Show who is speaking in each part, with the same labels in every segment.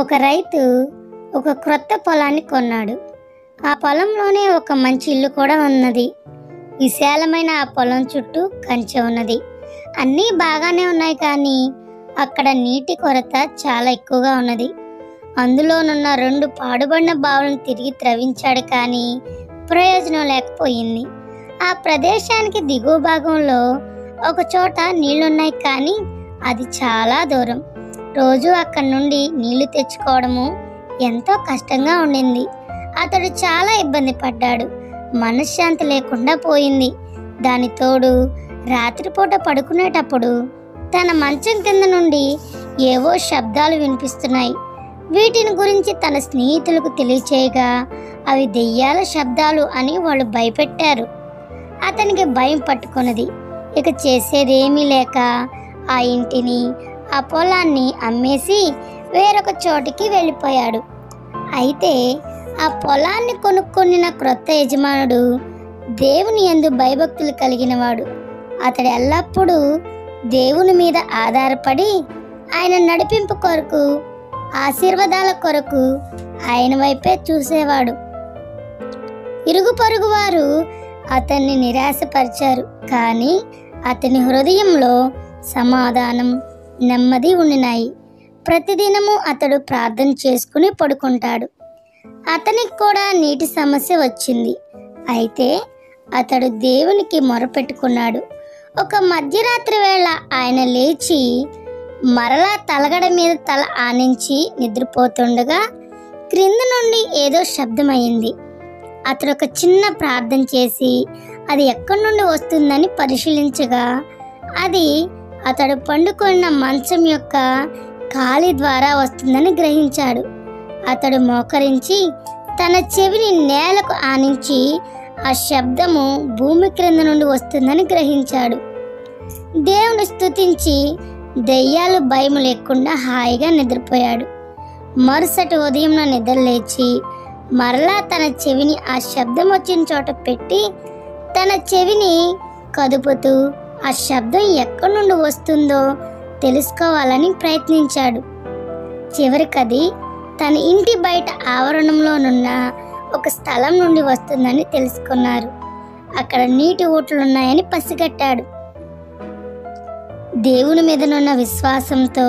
Speaker 1: ఒక రైతు ఒక క్రొత్త పొలాన్ని కొన్నాడు. ఆ పొలంలోనే ఒక మంచి ఇల్లు కూడా ఉన్నది. విశాలమైన ఆ పొలం చుట్టూ కంచె ఉన్నది. అన్నీ బాగానే ఉన్నాయి, కానీ అక్కడ నీటి కొరత చాలా ఎక్కువగా ఉన్నది. అందులోనున్న 2 పాడుబడిన బావులను తిరిగి త్రవ్వించాడు, కానీ ప్రయోజనం లేకపోయింది. ఆ ప్రదేశానికి దిగువ భాగంలో ఒక చోట నీళ్లున్నాయి, కానీ అది చాలా దూరం. రోజు అక్కడి నుండి నీళ్లు తెచ్చుకోవడము ఎంతో కష్టంగా ఉండింది. అతడు చాలా ఇబ్బంది పడ్డాడు. మనశ్శాంతి లేకుండా పోయింది. దాని తోడు రాత్రిపూట పడుకునేటప్పుడు తన మంచం కింద నుండి ఏవో శబ్దాలు వినిపిస్తున్నాయి. వీటిని గురించి తన స్నేహితులకు తెలియచేయగా అవి దెయ్యాల శబ్దాలు అని వాళ్ళు భయపెట్టారు. అతనికి భయం పట్టుకున్నది. ఇక చేసేదేమీ లేక ఆ ఇంటిని, ఆ పొలాన్ని అమ్మేసి వేరొక చోటికి వెళ్ళిపోయాడు. అయితే ఆ పొలాన్ని కొనుక్కొనిన క్రొత్త యజమానుడు దేవుని యందు భయభక్తులు కలిగినవాడు. అతడు ఎల్లప్పుడూ దేవుని మీద ఆధారపడి ఆయన నడిపింపు కొరకు, ఆశీర్వాదాల కొరకు ఆయన వైపే చూసేవాడు. ఇరుగు పొరుగు వారు అతన్ని నిరాశపరిచారు, కానీ అతని హృదయంలో సమాధానం, నెమ్మది ఉండినాయి. ప్రతిదినము అతడు ప్రార్థన చేసుకుని పడుకుంటాడు. అతనికి కూడా నీటి సమస్య వచ్చింది. అయితే అతడు దేవునికి మొరపెట్టుకున్నాడు. ఒక మధ్యరాత్రి వేళ ఆయన లేచి మరలా తలగడ మీద తల ఆనించి నిద్రపోతుండగా క్రింద నుండి ఏదో శబ్దమైంది. అతడు ఒక చిన్న ప్రార్థన చేసి అది ఎక్కడి నుండి వస్తుందని పరిశీలించగా అది అతడు పండుకున్న మంచం యొక్క ఖాళీ ద్వారా వస్తుందని గ్రహించాడు. అతడు మోకరించి తన చెవిని నేలకు ఆనించి ఆ శబ్దము భూమి క్రింద నుండి వస్తుందని గ్రహించాడు. దేవుని స్తుతించి దెయ్యాలు భయం లేకుండా హాయిగా నిద్రపోయాడు. మరుసటి ఉదయం నిద్రలేచి మరలా తన చెవిని ఆ శబ్దం వచ్చిన చోట పెట్టి తన చెవిని కదుపుతూ ఆ శబ్దం ఎక్కడి నుండి వస్తుందో తెలుసుకోవాలని ప్రయత్నించాడు. చివరికది తన ఇంటి బయట ఆవరణంలోనున్న ఒక స్థలం నుండి వస్తుందని తెలుసుకున్నారు. అక్కడ నీటి ఊటలున్నాయని పసిగట్టాడు. దేవుని మీదనున్న విశ్వాసంతో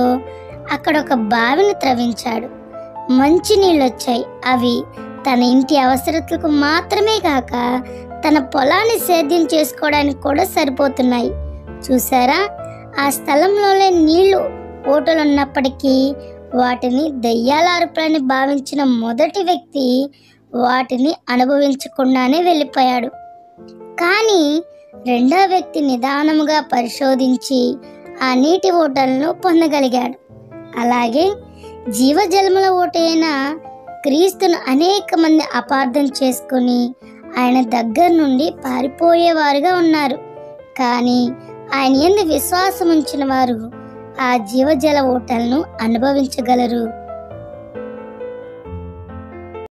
Speaker 1: అక్కడ ఒక బావిని త్రవ్వించాడు. మంచి నీళ్ళు వచ్చాయి. అవి తన ఇంటి అవసరతలకు మాత్రమే కాక తన పొలాన్ని సేద్యం చేసుకోవడానికి కూడా సరిపోతున్నాయి. చూసారా, ఆ స్థలంలోనే నీళ్లు ఊటలున్నప్పటికీ వాటిని దెయ్యాల అరుపులని భావించిన మొదటి వ్యక్తి వాటిని అనుభవించకుండానే వెళ్ళిపోయాడు. కానీ రెండో వ్యక్తి నిదానముగా పరిశోధించి ఆ నీటి ఊటలను పొందగలిగాడు. అలాగే జీవజలముల ఊటైన క్రీస్తును అనేక మంది అపార్థం చేసుకుని ఆయన దగ్గర నుండి పారిపోయేవారుగా ఉన్నారు. కానీ ఆయన యందు విశ్వాసం ఉంచిన వారు ఆ జీవజల ఊటలను అనుభవించగలరు.